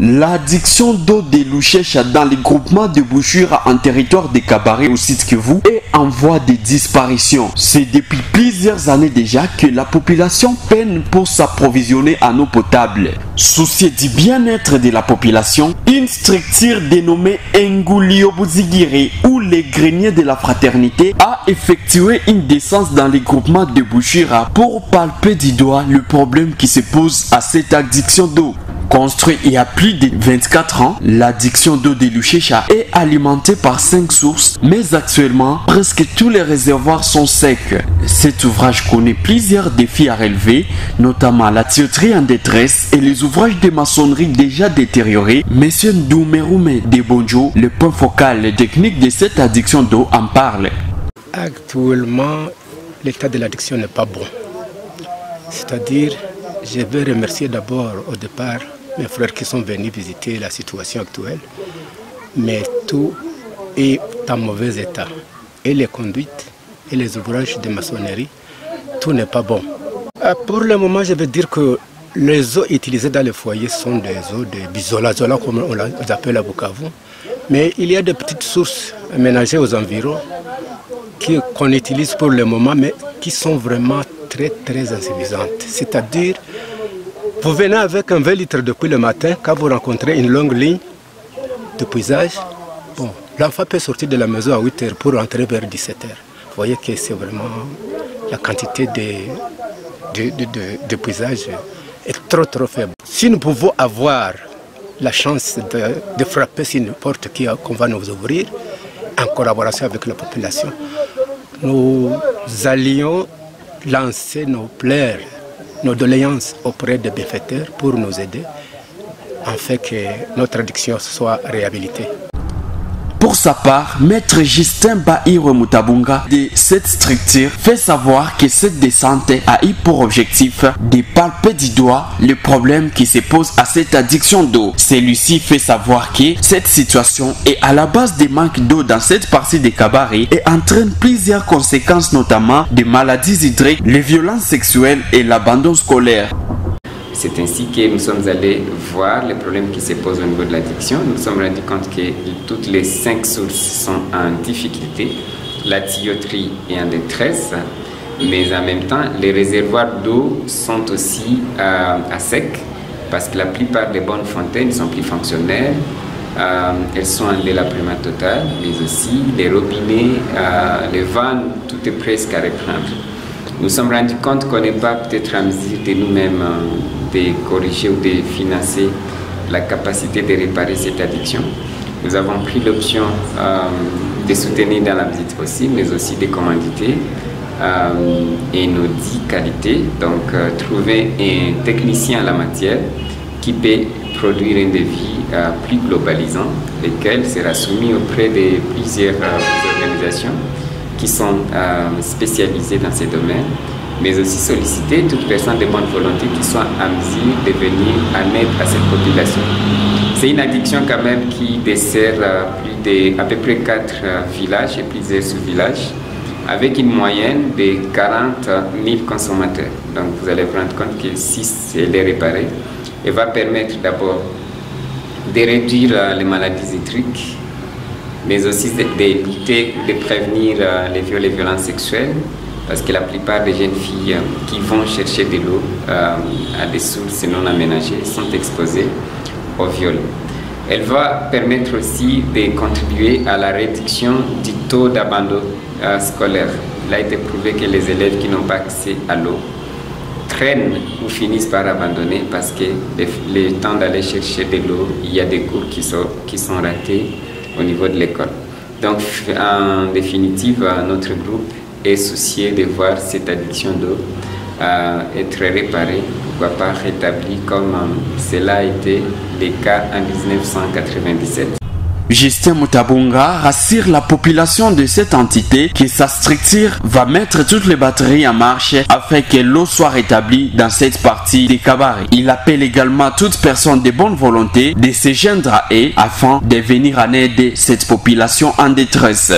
L'addiction d'eau de Louchécha dans les groupements de bouchure en territoire de Kabaré au site Kivu est en voie de disparition. C'est depuis plusieurs années déjà que la population peine pour s'approvisionner en eau potable. Soucieux du bien-être de la population, une structure dénommée Ngulio Bouzigiri ou les greniers de la fraternité a effectué une descente dans les groupements de bouchure pour palper du doigt le problème qui se pose à cette addiction d'eau. Construit il y a plus de 24 ans, l'addiction d'eau de Louchécha est alimentée par 5 sources, mais actuellement, presque tous les réservoirs sont secs. Cet ouvrage connaît plusieurs défis à relever, notamment la tuyauterie en détresse et les ouvrages de maçonnerie déjà détériorés. Monsieur Ndoumeroume de Bonjo, le point focal technique de cette addiction d'eau, en parle. Actuellement, l'état de l'addiction n'est pas bon. C'est-à-dire, je veux remercier d'abord au départ mes frères qui sont venus visiter la situation actuelle, mais tout est en mauvais état. Et les conduites et les ouvrages de maçonnerie, tout n'est pas bon. Pour le moment, je veux dire que les eaux utilisées dans les foyers sont des eaux de bisolazola, comme on les appelle à Bukavu, mais il y a des petites sources aménagées aux environs qu'on utilise pour le moment, mais qui sont vraiment très insuffisantes. C'est-à-dire, vous venez avec un 20 litres de pluie le matin, quand vous rencontrez une longue ligne de puisage, bon, l'enfant peut sortir de la maison à 8 h pour rentrer vers 17 h. Vous voyez que c'est vraiment la quantité de puisage est trop faible. Si nous pouvons avoir la chance de frapper sur une porte qu'on va nous ouvrir, en collaboration avec la population, nous allions lancer nos plaires, nos doléances auprès des bienfaiteurs pour nous aider afin que notre addiction soit réhabilitée. Pour sa part, Maître Justin Bahiro Mutabunga de cette structure fait savoir que cette descente a eu pour objectif de palper du doigt le problème qui se pose à cette addiction d'eau. Celui-ci fait savoir que cette situation est à la base des manques d'eau dans cette partie de Kabaré et entraîne plusieurs conséquences, notamment des maladies hydriques, les violences sexuelles et l'abandon scolaire. C'est ainsi que nous sommes allés voir les problèmes qui se posent au niveau de l'addiction. Nous nous sommes rendus compte que toutes les 5 sources sont en difficulté. La tuyauterie est en détresse, mais en même temps, les réservoirs d'eau sont aussi à sec parce que la plupart des bonnes fontaines ne sont plus fonctionnelles. Elles sont en délabrement total, mais aussi les robinets, les vannes, tout est presque à reprendre. Nous nous sommes rendus compte qu'on n'est pas peut-être en mesure de nous-mêmes de corriger ou de financer la capacité de réparer cette addiction. Nous avons pris l'option de soutenir dans la visite possible, mais aussi de commanditer et nos 10 qualités. Donc, trouver un technicien en la matière qui peut produire un devis plus globalisant, lequel sera soumis auprès de plusieurs organisations qui sont spécialisées dans ces domaines, mais aussi solliciter toute personne de bonne volonté qui soit en mesure de venir en aide à cette population. C'est une addiction quand même qui dessert à peu près 4 villages et plusieurs sous-villages, avec une moyenne de 40 000 consommateurs. Donc vous allez vous rendre compte que si elle est réparée, elle va permettre d'abord de réduire les maladies hydriques, mais aussi de lutter, de prévenir les viols et violences sexuelles, parce que la plupart des jeunes filles qui vont chercher de l'eau à des sources non aménagées sont exposées au viol. Elle va permettre aussi de contribuer à la réduction du taux d'abandon scolaire. Il a été prouvé que les élèves qui n'ont pas accès à l'eau traînent ou finissent par abandonner parce que le temps d'aller chercher de l'eau, il y a des cours qui sont ratés au niveau de l'école. Donc, en définitive, notre groupe est soucieux de voir cette addiction d'eau être réparée, pourquoi pas rétablie comme cela a été le cas en 1997. Justin Mutabunga rassure la population de cette entité que sa structure va mettre toutes les batteries en marche afin que l'eau soit rétablie dans cette partie de Kabaré. Il appelle également toute personne de bonne volonté de se joindre à eux afin de venir en aide cette population en détresse.